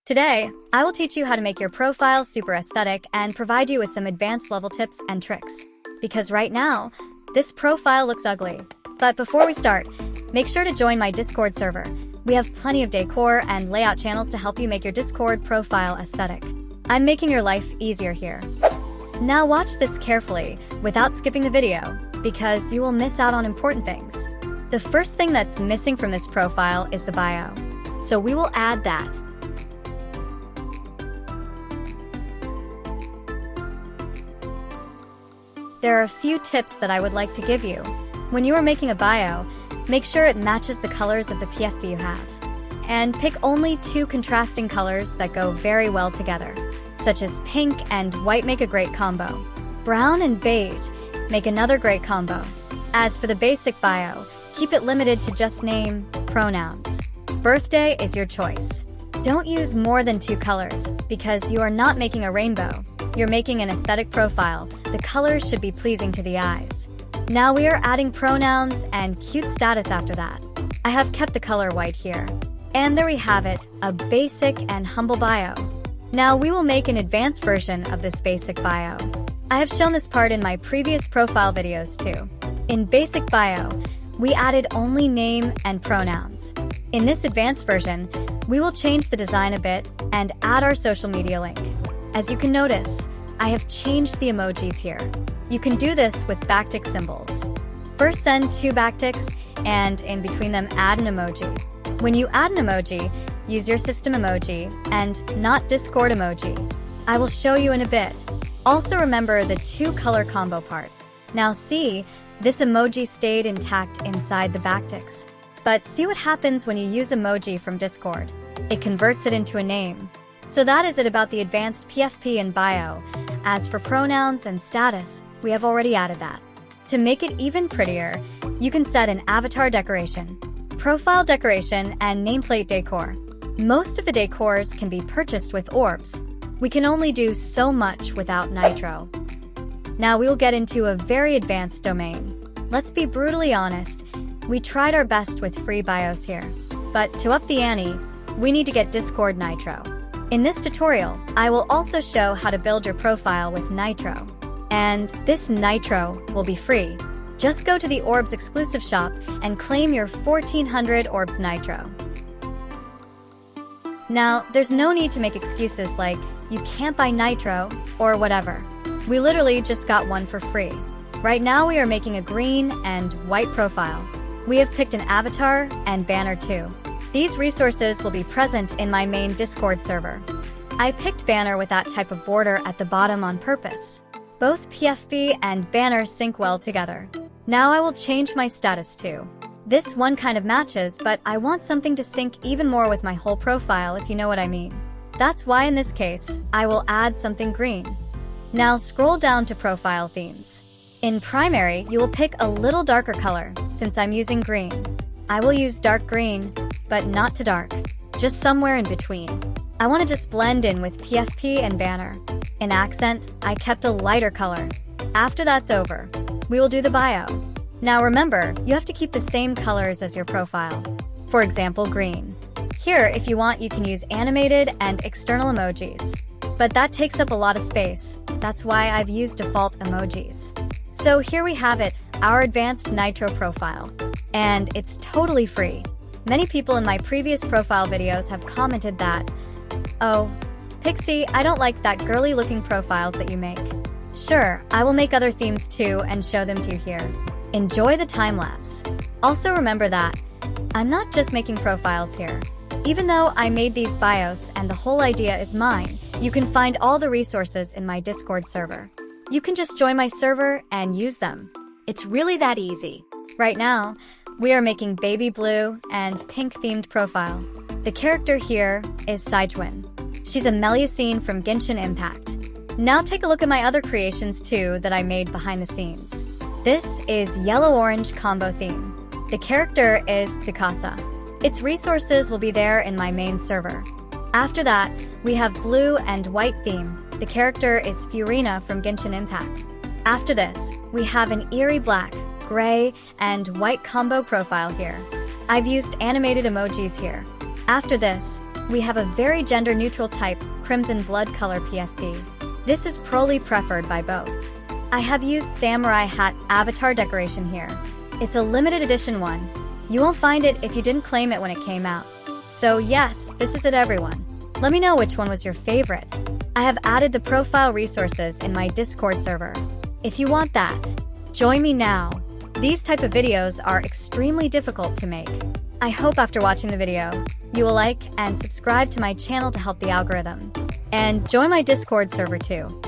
Today, I will teach you how to make your profile super aesthetic and provide you with some advanced level tips and tricks. Because right now, this profile looks ugly. But before we start, make sure to join my Discord server. We have plenty of decor and layout channels to help you make your Discord profile aesthetic. I'm making your life easier here. Now watch this carefully, without skipping the video, because you will miss out on important things. The first thing that's missing from this profile is the bio. So we will add that. There are a few tips that I would like to give you. When you are making a bio, make sure it matches the colors of the PFP you have. And pick only two contrasting colors that go very well together, such as pink and white make a great combo. Brown and beige make another great combo. As for the basic bio, keep it limited to just name, pronouns. Birthday is your choice. Don't use more than two colors, because you are not making a rainbow. You're making an aesthetic profile. The colors should be pleasing to the eyes. Now we are adding pronouns and cute status after that. I have kept the color white here. And there we have it, a basic and humble bio. Now we will make an advanced version of this basic bio. I have shown this part in my previous profile videos too. In basic bio, we added only name and pronouns. In this advanced version, we will change the design a bit and add our social media link. As you can notice, I have changed the emojis here. You can do this with backtick symbols. First send two backticks and in between them add an emoji. When you add an emoji, use your system emoji and not Discord emoji. I will show you in a bit. Also remember the two color combo part. Now see, this emoji stayed intact inside the backticks. But see what happens when you use emoji from Discord. It converts it into a name. So that is it about the advanced PFP and bio. As for pronouns and status, we have already added that. To make it even prettier, you can set an avatar decoration, profile decoration, and nameplate decor. Most of the decors can be purchased with orbs. We can only do so much without Nitro. Now we will get into a very advanced domain. Let's be brutally honest, we tried our best with free bios here. But to up the ante, we need to get Discord Nitro. In this tutorial, I will also show how to build your profile with Nitro. And this Nitro will be free. Just go to the Orbs exclusive shop and claim your 1400 Orbs Nitro. Now, there's no need to make excuses like, you can't buy Nitro, or whatever. We literally just got one for free. Right now we are making a green and white profile. We have picked an avatar and banner too. These resources will be present in my main Discord server. I picked banner with that type of border at the bottom on purpose. Both PFP and banner sync well together. Now I will change my status too. This one kind of matches, but I want something to sync even more with my whole profile, if you know what I mean. That's why in this case, I will add something green. Now scroll down to profile themes. In primary, you will pick a little darker color, since I'm using green. I will use dark green, but not too dark, just somewhere in between. I want to just blend in with PFP and banner. In accent, I kept a lighter color. After that's over, we will do the bio. Now remember, you have to keep the same colors as your profile. For example, green. Here, if you want, you can use animated and external emojis. But that takes up a lot of space. That's why I've used default emojis. So here we have it, our advanced Nitro profile. And it's totally free. Many people in my previous profile videos have commented that, "Oh, Pixie, I don't like that girly looking profiles that you make." Sure, I will make other themes too and show them to you here. Enjoy the time lapse. Also remember that I'm not just making profiles here. Even though I made these bios and the whole idea is mine, you can find all the resources in my Discord server. You can just join my server and use them. It's really that easy. Right now, we are making baby blue and pink themed profile. The character here is Saijun. She's a Meliacine from Genshin Impact. Now take a look at my other creations too that I made behind the scenes. This is yellow-orange combo theme. The character is Tsukasa. Its resources will be there in my main server. After that, we have blue and white theme. The character is Furina from Genshin Impact. After this, we have an eerie black, gray, and white combo profile here. I've used animated emojis here. After this, We have a very gender-neutral type, crimson blood color PFP. This is probably preferred by both. I have used samurai hat avatar decoration here. It's a limited edition one. You won't find it if you didn't claim it when it came out. So yes, this is it everyone. Let me know which one was your favorite. I have added the profile resources in my Discord server. If you want that, join me now. These type of videos are extremely difficult to make. I hope after watching the video, you will like and subscribe to my channel to help the algorithm. And join my Discord server too.